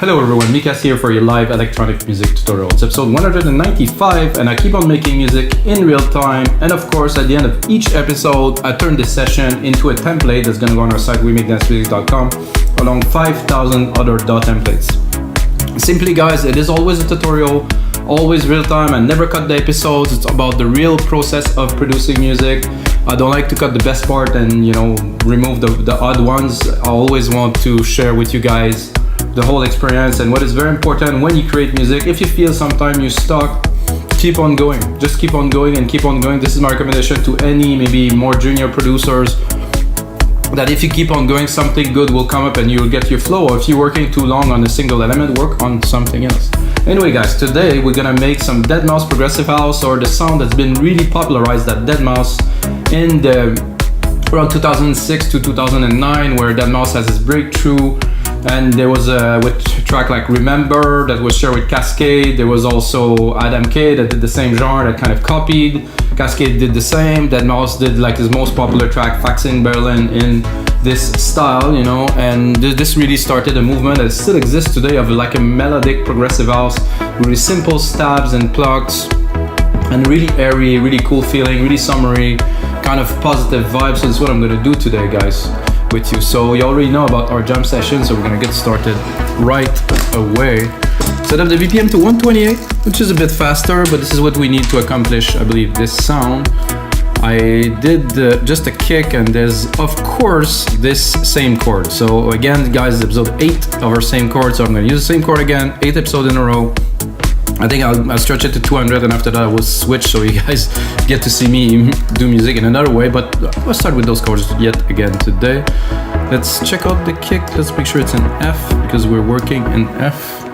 Hello everyone, Mikas here for your live electronic music tutorial. It's episode 195 and I keep on making music in real time, and of course at the end of each episode I turn this session into a template that's going to go on our site wemakedancemusic.com along 5,000 other DAW templates. Simply guys, it is always a tutorial, always real time. I never cut the episodes. It's about the real process of producing music. I don't like to cut the best part and remove the odd ones. I always want to share with you guys the whole experience. And what is very important when you create music, if you feel sometime you're stuck, keep on going. Just keep on going and keep on going. This is my recommendation to any maybe more junior producers, that if you keep on going, something good will come up and you'll get your flow. Or if you're working too long on a single element, work on something else. Anyway guys, today we're gonna make some Deadmau5 progressive house, or the sound that's been really popularized at Deadmau5 in the around 2006 to 2009, where Deadmau5 has its breakthrough. And there was a track like Remember that was shared with Cascade. There was also Adam K that did the same genre, that kind of copied. Cascade did the same. Deadmau5 did like his most popular track, Faxing Berlin, in this style, and this really started a movement that still exists today of like a melodic progressive house, really simple stabs and plucks, and really airy, really cool feeling, really summery, kind of positive vibes. So that's what I'm gonna do today, guys, with you. So you already know about our jam session, so we're gonna get started right away. Set up the BPM to 128, which is a bit faster, but this is what we need to accomplish, I believe, this sound. I did just a kick, and there's of course this same chord. So again guys, episode 8 of our same chord, so I'm gonna use the same chord again, 8 episodes in a row. I think I'll stretch it to 200, and after that I will switch so you guys get to see me do music in another way, but I'll start with those chords yet again today. Let's check out the kick. Let's make sure it's in F, because we're working in F.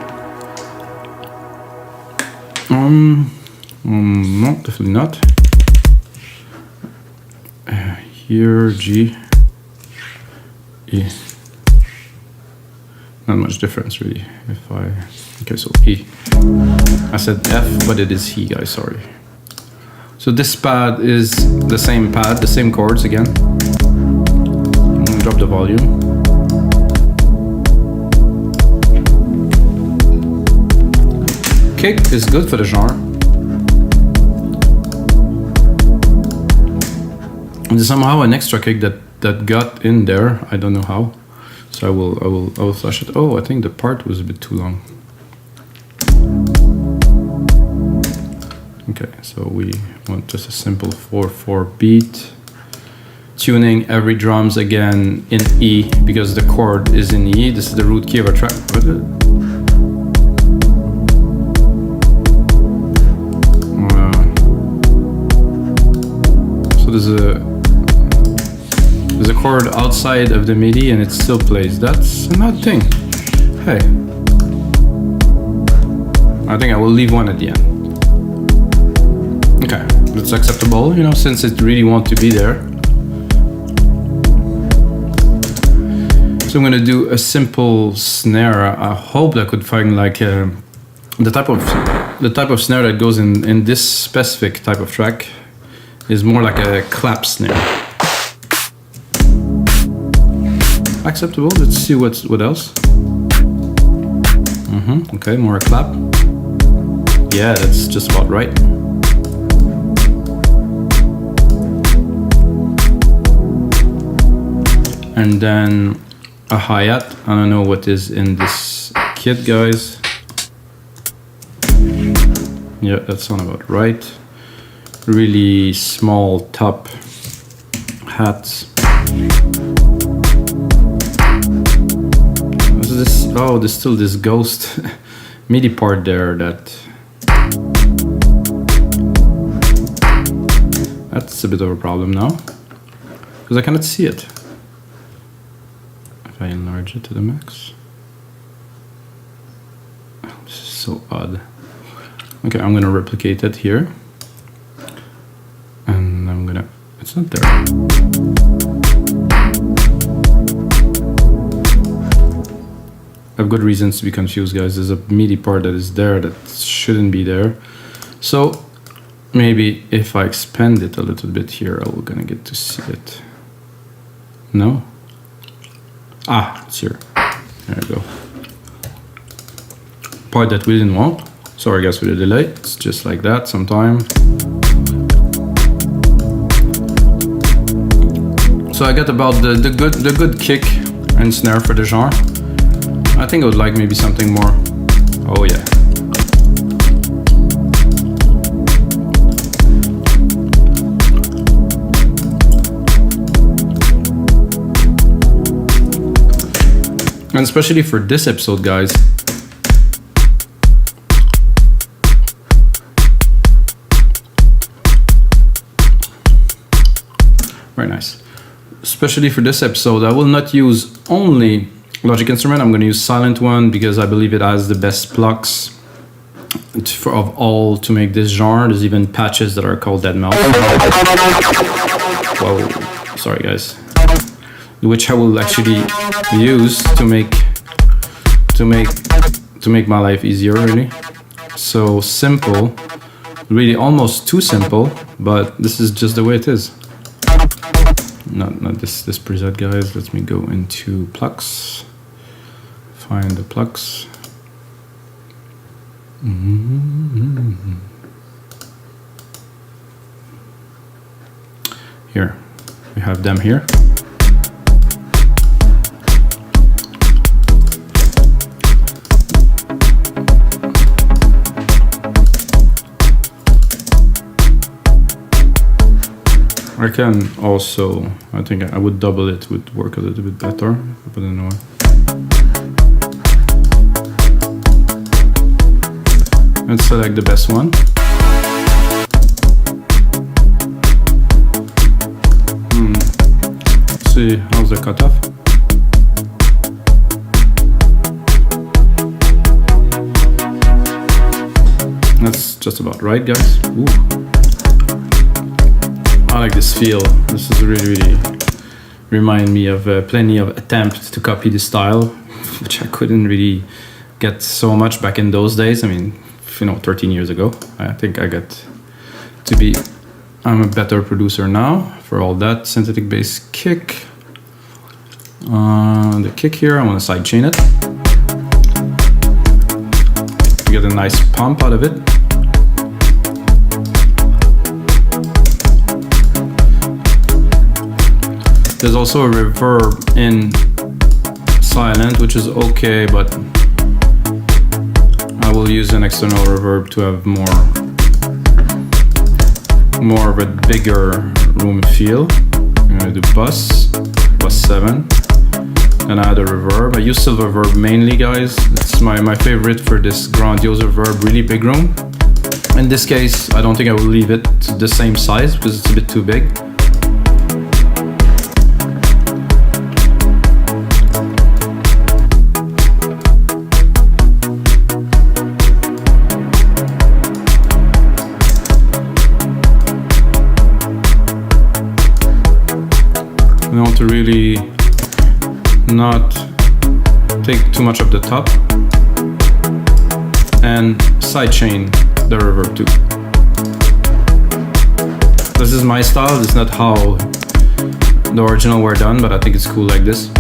No, definitely not. Here, G, E. Not much difference really. Okay, so E. I said F, but it is E, guys, sorry. So this pad is the same pad, the same chords again. I'm gonna drop the volume. Kick is good for the genre. And there's somehow an extra kick that got in there. I don't know how. So I will flash it. Oh, I think the part was a bit too long. Okay, so we want just a simple 4/4 beat. Tuning every drums again in E, because the chord is in E. This is the root key of our track. So there's a chord outside of the MIDI and it still plays. That's an odd thing. Hey, I think I will leave one at the end. Okay, that's acceptable, since it really wants to be there. So I'm gonna do a simple snare. I hope I could find like the type of snare that goes in this specific type of track is more like a clap snare. Acceptable. Let's see what else. Okay, more a clap. Yeah, that's just about right. And then a hi-hat. I don't know what is in this kit, guys. Yeah, that sounds about right. Really small top hats. There's still this ghost MIDI part there that's a bit of a problem now, because I cannot see it. If I enlarge it to the max. Oh, this is so odd. Okay, I'm gonna replicate it here. And it's not there. I've got reasons to be confused, guys. There's a MIDI part that is there that shouldn't be there. So maybe if I expand it a little bit here, I'm gonna get to see it. No? Ah, it's here. There we go. part that we didn't want. Sorry guys for the delay. It's just like that sometime. So I got about the good kick and snare for the genre. I think I would like maybe something more. Oh yeah. And especially for this episode, guys. Very nice. Especially for this episode, I will not use only Logic instrument. I'm going to use silent one because I believe it has the best plucks of all to make this genre. There's even patches that are called Deadmau5. Whoa, sorry guys. Which I will actually use to make my life easier, really. So simple, really almost too simple, but this is just the way it is. Not this preset, guys. Let me go into plucks. Find the plucks. Here, we have them here. I can also, I think I would double it, would work a little bit better, but I don't know. Let's select the best one. Let's see, how's the cutoff? That's just about right, guys. Ooh. I like this feel. This is really remind me of plenty of attempts to copy the style, which I couldn't really get so much back in those days. I mean, 13 years ago. I think I got to be, I'm a better producer now for all that. Synthetic bass kick. The kick here, I want to sidechain it. You get a nice pump out of it. There's also a reverb in silent, which is okay, but I will use an external reverb to have more of a bigger room feel. I'm gonna do bus 7, and I add a reverb. I use silver reverb mainly, guys. It's my favorite for this grandiose reverb, really big room. In this case, I don't think I will leave it the same size because it's a bit too big. I want to really not take too much of the top and sidechain the reverb too. This is my style. It's not how the original were done, but I think it's cool like this.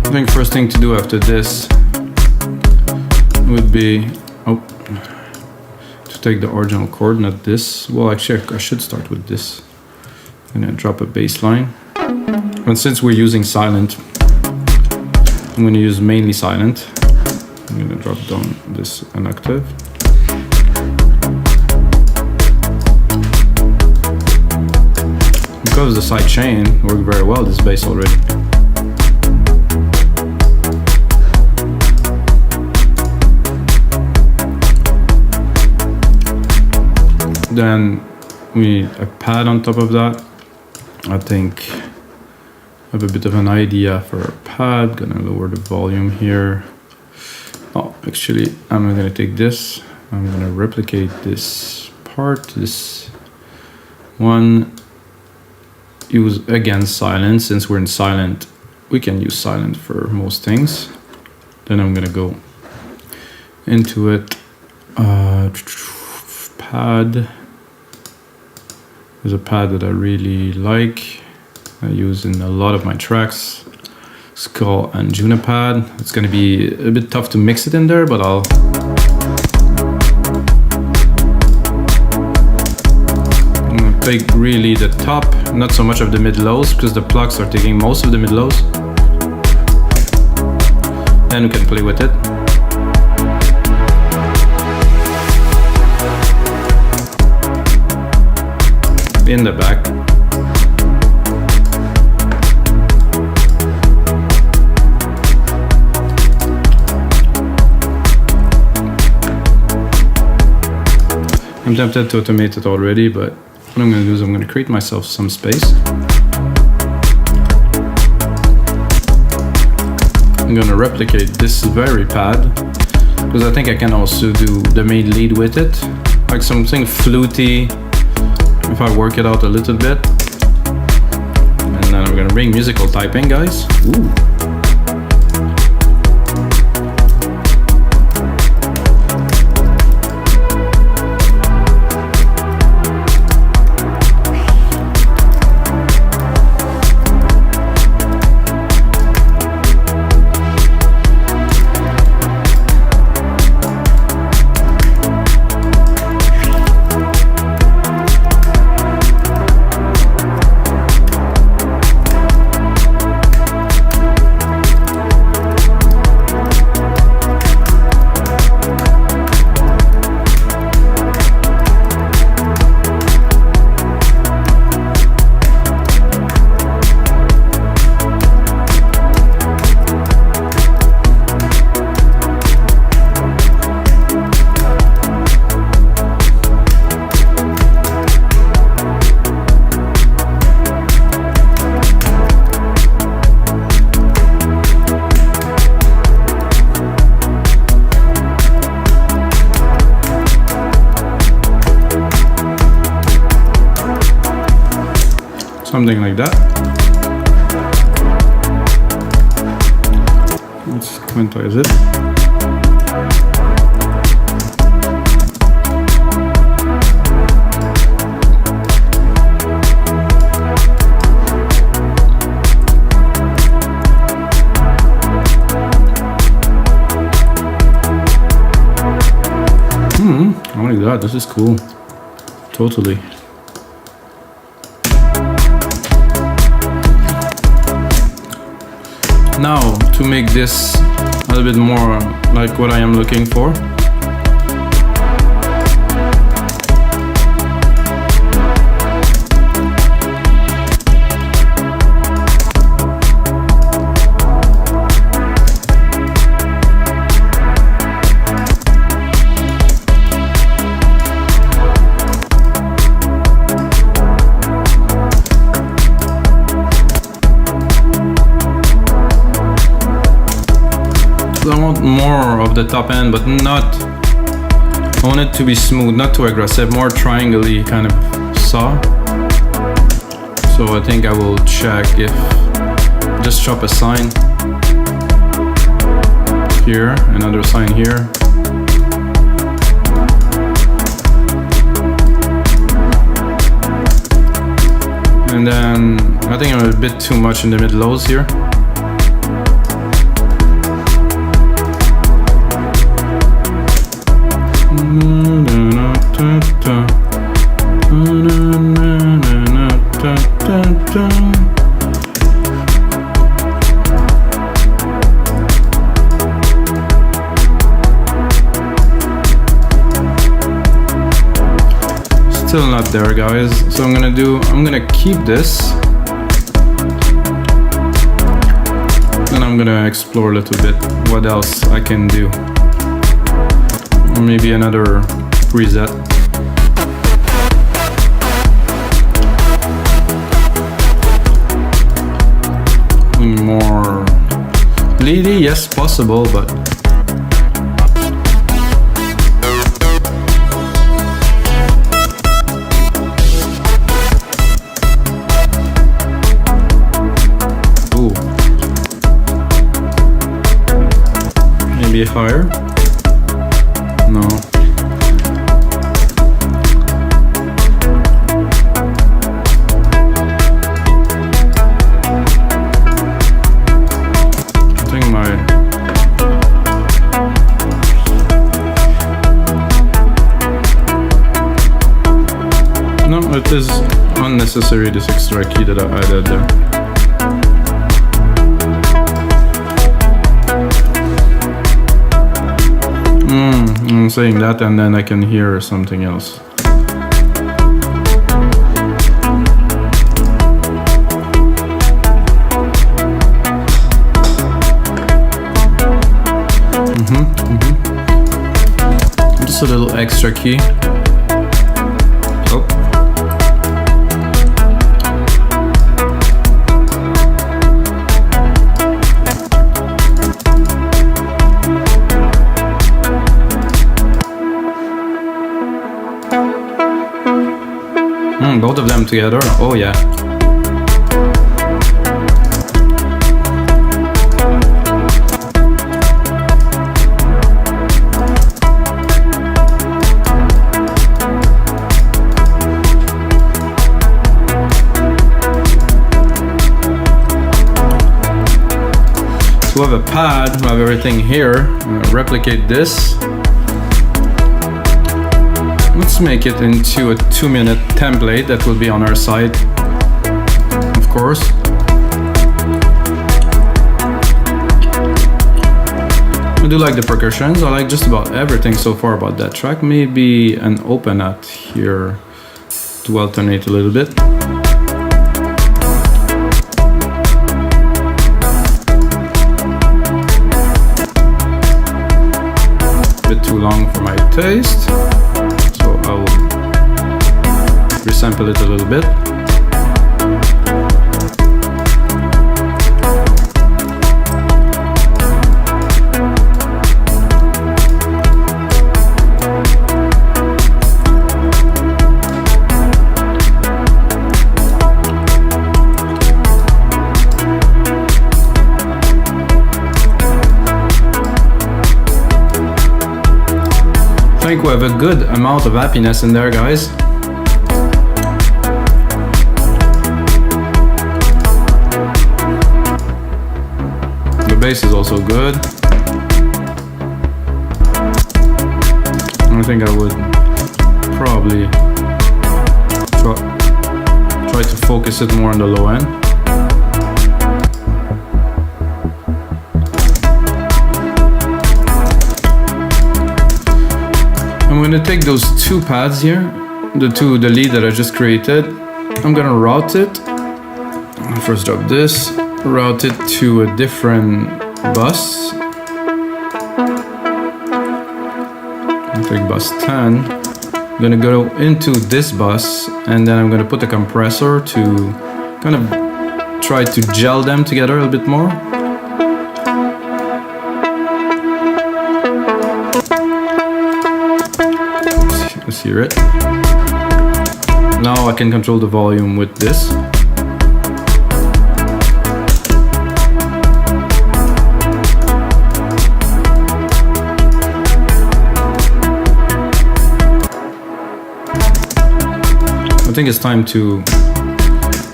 I think first thing to do after this would be to take the original chord, not this. Well, actually I should start with this. I'm gonna drop a bass line, and since we're using silent, I'm gonna use mainly silent. I'm gonna drop down this an octave. Because the side chain worked very well, this bass already. Then we need a pad on top of that. I think I have a bit of an idea for a pad. Gonna lower the volume here. Oh, actually, I'm gonna take this. I'm gonna replicate this part, this one. Use again silent. Since we're in silent, we can use silent for most things. Then I'm gonna go into it. Pad. There's a pad that I really like. I use in a lot of my tracks. It's called Anjuna pad. It's gonna be a bit tough to mix it in there, but I'm gonna take really the top, not so much of the mid-lows, because the plucks are taking most of the mid-lows. Then we can play with it. In the back. I'm tempted to automate it already, but what I'm going to do is I'm going to create myself some space. I'm going to replicate this very pad, because I think I can also do the main lead with it, like something fluty. If I work it out a little bit, and then I'm gonna bring musical typing, guys. Ooh. Something like that. Let's quantize it. I like that. This is cool. Totally. Now, to make this a little bit more like what I am looking for, I want more of the top end, but not, I want it to be smooth, not too aggressive, more triangle-y kind of saw. So I think I will check if, just chop a sign here, another sign here. And then I think I'm a bit too much in the mid-lows here. Still not there, guys. So I'm gonna keep this, and I'm gonna explore a little bit what else I can do. Or maybe another preset. More leady, yes, possible, but ooh, maybe higher. It is unnecessary, this extra key that I added there. I'm saying that and then I can hear something else. Just a little extra key. Oh. Both of them together. Oh yeah. We have a pad, we have everything here. I'm gonna replicate this. Let's make it into a 2-minute template that will be on our site, of course. I do like the percussions. I like just about everything so far about that track. Maybe an open hat here to alternate a little bit. Too long for my taste, so I will resample it a little bit. I think we have a good amount of happiness in there, guys. The bass is also good. I think I would probably try to focus it more on the low end. I'm gonna take those two pads here, the lead that I just created. I'm gonna route it. I'll first drop this, route it to a different bus. I'll take bus 10. I'm gonna go into this bus and then I'm gonna put a compressor to kind of try to gel them together a little bit more. Let's hear it. Now I can control the volume with this. I think it's time to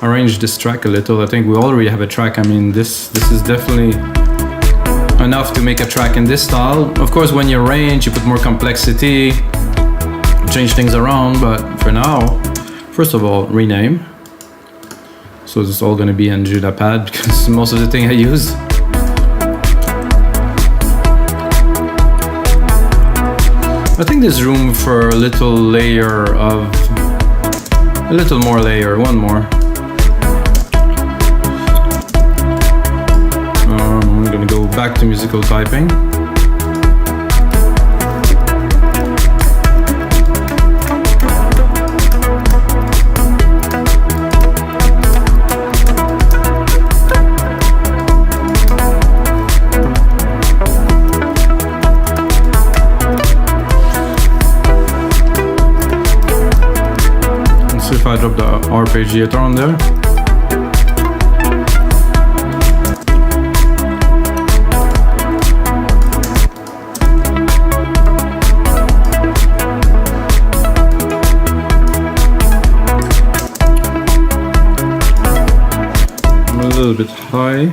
arrange this track a little. I think we already have a track. I mean, this is definitely enough to make a track in this style. Of course, when you arrange, you put more complexity, change things around, but for now, first of all, rename. So this is all going to be in Judah pad because most of the thing I use. I think there's room for a little layer of, a little more layer, one more. I'm going to go back to musical typing. If I drop the arpeggiator on there. I'm a little bit high.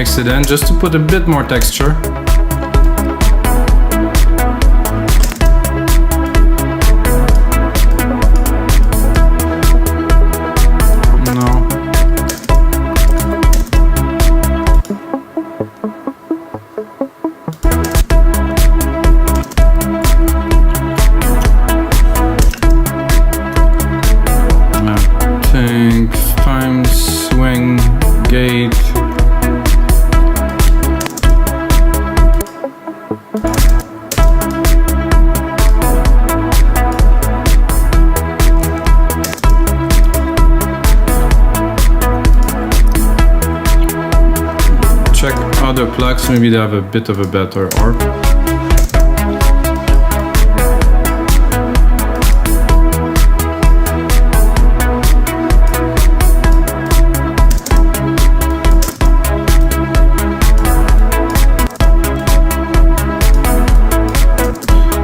mix it in just to put a bit more texture. Check other plucks, maybe they have a bit of a better arp.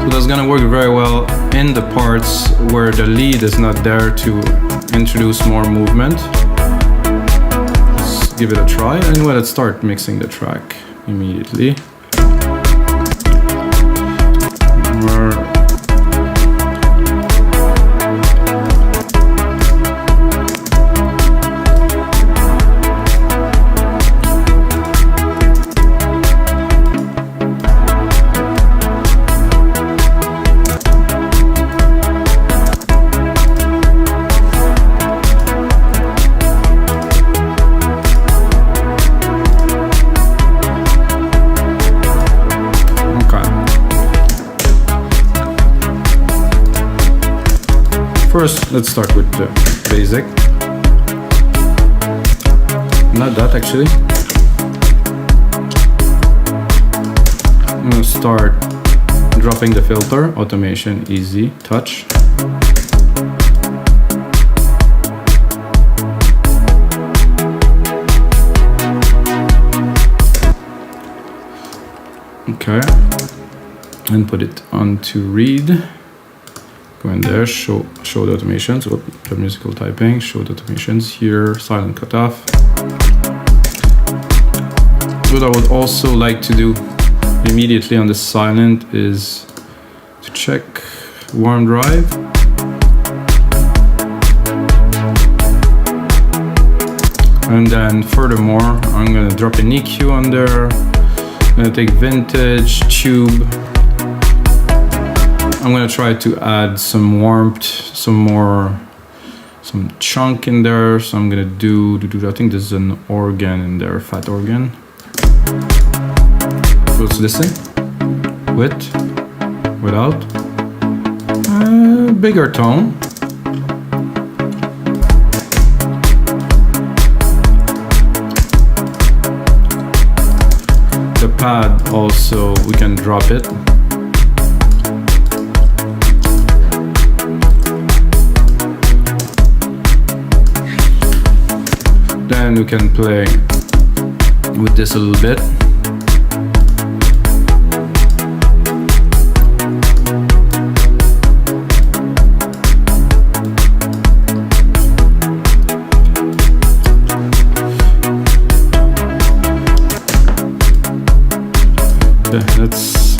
So that's gonna work very well in the parts where the lead is not there to introduce more movement. Give it a try, and let's start mixing the track immediately. First, let's start with the basic. Not that, actually. I'm gonna start dropping the filter, automation, easy, touch. Okay, and put it onto read. Go in there, show the automations, the musical typing, show the automations here, silent cutoff. What I would also like to do immediately on the silent is to check warm drive. And then furthermore, I'm gonna drop an EQ on there. I'm gonna take vintage, tube. I'm gonna try to add some warmth, some chunk in there. So I'm gonna do I think there's an organ in there, fat organ. So let's listen. With, without, bigger tone. The pad also, we can drop it. Then we can play with this a little bit. Okay, let's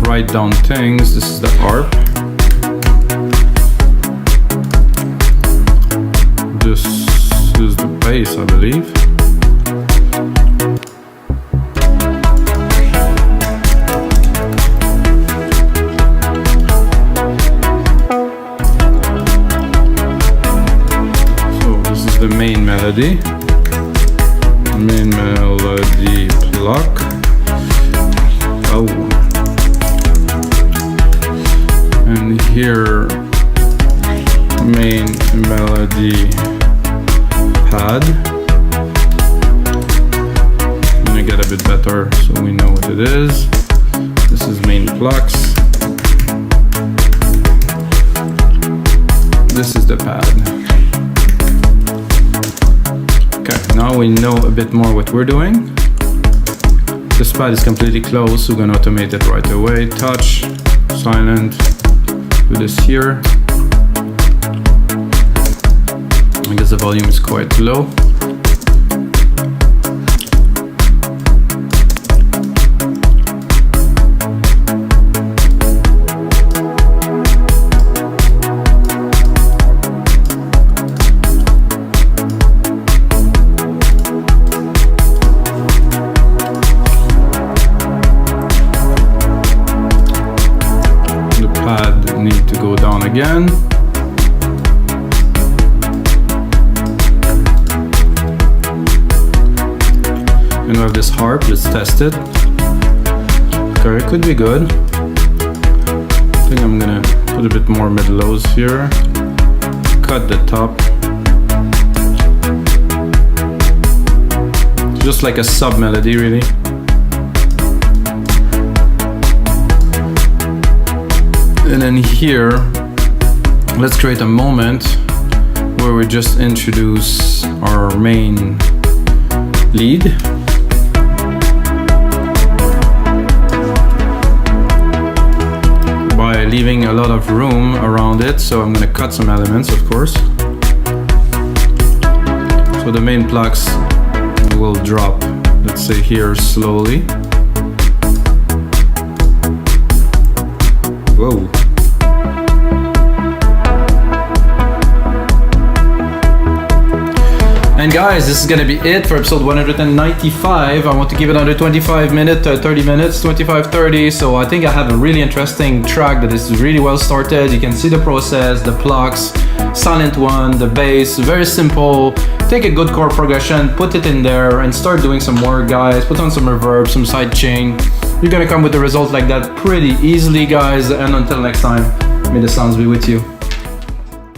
write down things. This is the arp. This is the bass, I believe. So this is the main melody. Main melody pluck. Oh. And here main melody pad. I'm gonna get a bit better so we know what it is. This is main plucks. This is the pad. Okay, now we know a bit more what we're doing. This pad is completely closed, so we're gonna automate it right away. Touch, silent, do this here. I guess the volume is quite low. And we have this harp, let's test it. Okay, it could be good. I think I'm gonna put a bit more mid-lows here. Cut the top. Just like a sub-melody, really. And then here, let's create a moment where we just introduce our main lead. By leaving a lot of room around it, so I'm gonna cut some elements, of course. So the main plucks will drop, let's say here, slowly. Whoa. And guys, this is gonna be it for episode 195. I want to give it under 25 minutes, 30 minutes, 25, 30. So I think I have a really interesting track that is really well started. You can see the process, the plucks, silent one, the bass, very simple. Take a good chord progression, put it in there and start doing some work, guys. Put on some reverb, some side chain. You're gonna come with a result like that pretty easily, guys. And until next time, may the sounds be with you.